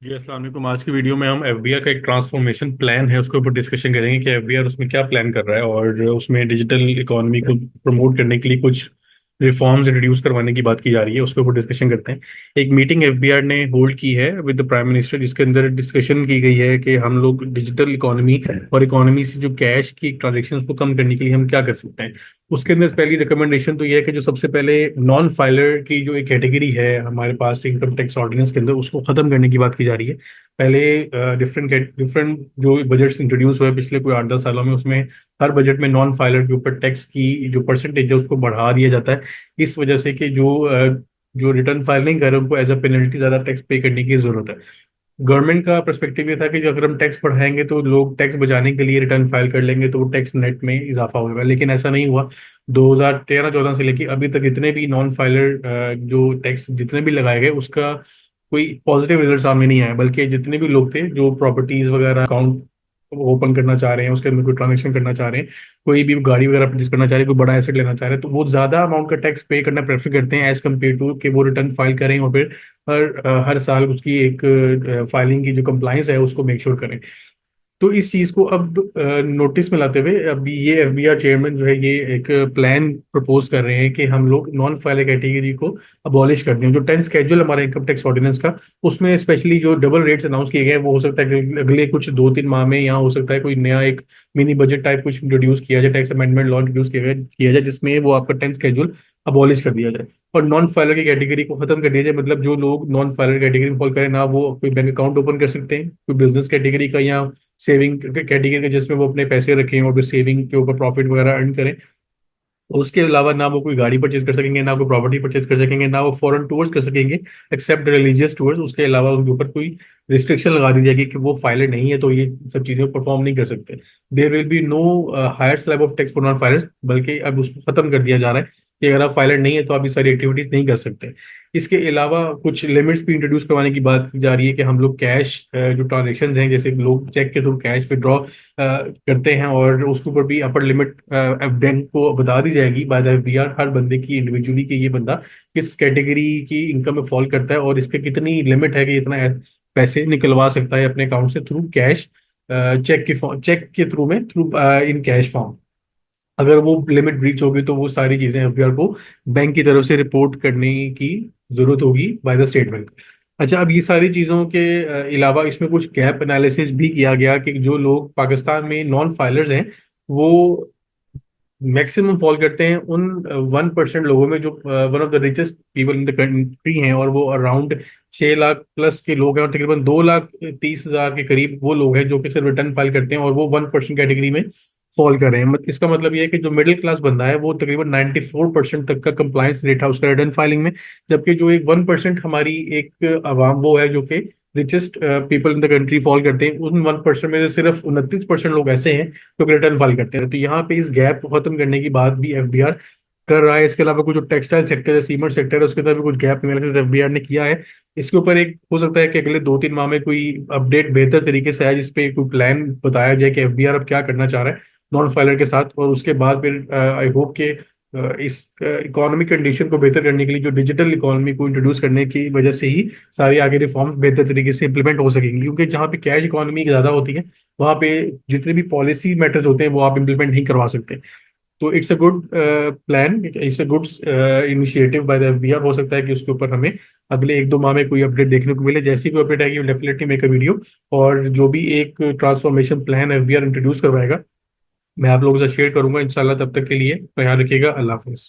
जी अस्सलाम वालेकुम। आज की वीडियो में हम एफबीआर का एक ट्रांसफॉर्मेशन प्लान है उसके ऊपर डिस्कशन करेंगे कि एफबीआर उसमें क्या प्लान कर रहा है और उसमें डिजिटल इकोनॉमी को प्रमोट करने के लिए कुछ रिफॉर्म्स इंट्रोड्यूस करवाने की बात की जा रही है। उसके ऊपर डिस्कशन करते हैं। एक मीटिंग एफबीआर ने होल्ड की है विद द प्राइम मिनिस्टर, जिसके अंदर डिस्कशन की गई है कि हम लोग डिजिटल इकोनॉमी और इकोनॉमी से जो कैश की ट्रांजेक्शन को कम करने के लिए हम क्या कर सकते हैं। उसके अंदर पहली रिकमेंडेशन तो ये है कि जो सबसे पहले नॉन फाइलर की जो एक कैटेगरी है हमारे पास इनकम टैक्स ऑर्डिनेंस के अंदर, उसको खत्म करने की बात की जा रही है। पहले डिफरेंट डिफरेंट जो बजट्स इंट्रोड्यूस हुए पिछले कोई 8-10 सालों में, उसमें हर बजट में नॉन फाइलर के ऊपर टैक्स की जो परसेंटेज है उसको बढ़ा दिया जाता है। इस वजह से कि जो रिटर्न फाइल नहीं कर रहे उनको एज अ पेनल्टी ज्यादा टैक्स पे करने की जरूरत है। गवर्नमेंट का पर्सपेक्टिव ये था कि जो अगर हम टैक्स बढ़ाएंगे तो लोग टैक्स बचाने के लिए रिटर्न फाइल कर लेंगे तो वो टैक्स नेट में इजाफा होगा, लेकिन ऐसा नहीं हुआ। 2013-14 से लेकर अभी तक जितने भी नॉन फाइलर जो टैक्स जितने भी लगाए गए उसका कोई पॉजिटिव रिजल्ट सामने नहीं आया, बल्कि जितने भी लोग थे जो प्रॉपर्टीज वगैरह अकाउंट ओपन करना चाह रहे हैं, उसके अंदर कोई ट्रांजेक्शन करना चाह रहे हैं, कोई भी गाड़ी वगैरह परचेज करना चाह रहे हैं, कोई बड़ा एसेट लेना चाह रहे हैं, तो वो ज्यादा अमाउंट का टैक्स पे करना प्रेफर करते हैं एज कम्पेयर टू कि वो रिटर्न फाइल करें और फिर हर साल उसकी एक फाइलिंग की जो कंप्लाइंस है उसको मेक श्योर करें। तो इस चीज को अब नोटिस में लाते हुए अभी ये एफबीआर चेयरमैन जो है ये एक प्लान प्रपोज कर रहे हैं कि हम लोग नॉन फाइलर कैटेगरी को अबॉलिश कर दें। जो 10 स्केड्यूल हमारे इनकम टैक्स ऑर्डिनेंस का, उसमें स्पेशली जो डबल रेट्स अनाउंस किए गए हैं वो हो सकता है कि अगले कुछ 2-3 माह में यहाँ हो सकता है कोई नया एक मिनी बजट टाइप कुछ इंट्रोड्यूस किया जाए, टैक्स अमेंडमेंट लॉ इंट्रोड्यूस किया जाए जिसमें वो आपका 10 स्केड्यूल अबॉलिश कर दिया जाए और नॉन फाइलर की कैटेगरी को खत्म कर दिया जाए। मतलब जो लोग नॉन फाइलर कैटेगरी में फॉल करें ना वो कोई बैंक अकाउंट ओपन कर सकते हैं कोई बिजनेस कैटेगरी का या सेविंग कैटेगरी के जिसमें वो अपने पैसे रखें और फिर सेविंग के ऊपर प्रॉफिट वगैरह अर्न करें। उसके अलावा ना वो कोई गाड़ी परचेज कर सकेंगे, ना कोई प्रॉपर्टी परचेज कर सकेंगे, ना वो फॉरेन टूर्स कर सकेंगे एक्सेप्ट रिलीजियस टूर्स। उसके अलावा उनके ऊपर कोई रिस्ट्रिक्शन लगा दी जाएगी कि वो फाइलर नहीं है तो ये सब चीजें परफॉर्म नहीं कर सकते। There will be no higher slab of tax for non filers, बल्कि अब उसको खत्म कर दिया जा रहा है कि अगर आप फाइलर नहीं है तो आप ये सारी एक्टिविटीज नहीं कर सकते। इसके अलावा कुछ लिमिट्स भी इंट्रोड्यूस करवाने की बात की जा रही है कि हम लोग कैश जो ट्रांजेक्शन हैं, जैसे लोग चेक के थ्रू कैश विड्रॉ करते हैं और उसके ऊपर भी अपर लिमिट बैंक को बता दी जाएगी बाय द एफबीआर हर बंदे की इंडिविजुअली कि ये बंदा किस कैटेगरी की इनकम में फॉल करता है और इसके कितनी लिमिट है कि इतना पैसे निकलवा सकता है अपने अकाउंट से थ्रू कैश, चेक के थ्रू में थ्रू इन कैश फॉर्म। अगर वो लिमिट ब्रीच होगी तो वो सारी चीजें एफबीआर को बैंक की तरफ से रिपोर्ट करने की जरूरत होगी बाय द स्टेट बैंक। अच्छा, अब ये सारी चीजों के अलावा इसमें कुछ गैप एनालिसिस भी किया गया कि जो लोग पाकिस्तान में नॉन फाइलर्स हैं वो मैक्सिमम फॉल करते हैं उन 1% लोगों में जो one of the richest people in the country हैं, और वो अराउंड 6 लाख प्लस के लोग हैं और तकरीबन 2,30,000 के करीब वो लोग हैं जो कि सिर्फ रिटर्न फाइल करते हैं और वो 1% कैटेगरी में फॉल कर रहे हैं। इसका मतलब ये है कि जो मिडिल क्लास बंदा है वो तकरीबन 94% तक का कंप्लायंस रेट है उसका रिटर्न फाइलिंग में, जबकि जो एक 1% हमारी एक अवाम वो है जो कि richest people in the country fall करते हैं। उन 1% में से सिर्फ 29% लोग ऐसे हैं जो रिटर्न फाइल करते हैं। तो यहाँ पे इस गैप को खत्म करने की बात भी एफबीआर कर रहा है। इसके अलावा कुछ जो टेक्सटाइल सेक्टर है, सीमेंट सेक्टर है, उसके अंदर भी कुछ गैप एनालिसिस एफबीआर ने किया है। इसके ऊपर एक हो सकता है कि अगले 2-3 माह में कोई अपडेट बेहतर तरीके से आए जिसपे कोई प्लान बताया जाए कि एफबीआर अब क्या करना चाह रहा है नॉन फाइलर के साथ। और उसके बाद फिर आई होप के इस इकोनॉमिक कंडीशन को बेहतर करने के लिए जो डिजिटल इकोनॉमी को इंट्रोड्यूस करने की वजह से ही सारी आगे रिफॉर्म्स बेहतर तरीके से इंप्लीमेंट हो सकेंगी, क्योंकि जहाँ पे कैश इकोनॉमी ज्यादा होती है वहाँ पे जितने भी पॉलिसी मैटर्स होते हैं वो आप इंप्लीमेंट नहीं करवा सकते। तो it's a good plan, it's a good initiative by the FBR. हो सकता है कि उसके ऊपर हमें अगले 1-2 माह में कोई अपडेट देखने को मिले। जैसी कोई अपडेट आएगी डेफिनेटली मेक अ वीडियो, और जो भी एक ट्रांसफॉर्मेशन प्लान एफबीआर इंट्रोड्यूस करवाएगा मैं आप लोगों से शेयर करूंगा इंशाल्लाह। तब तक के लिए ख्याल रखिएगा। अल्लाह हाफिज।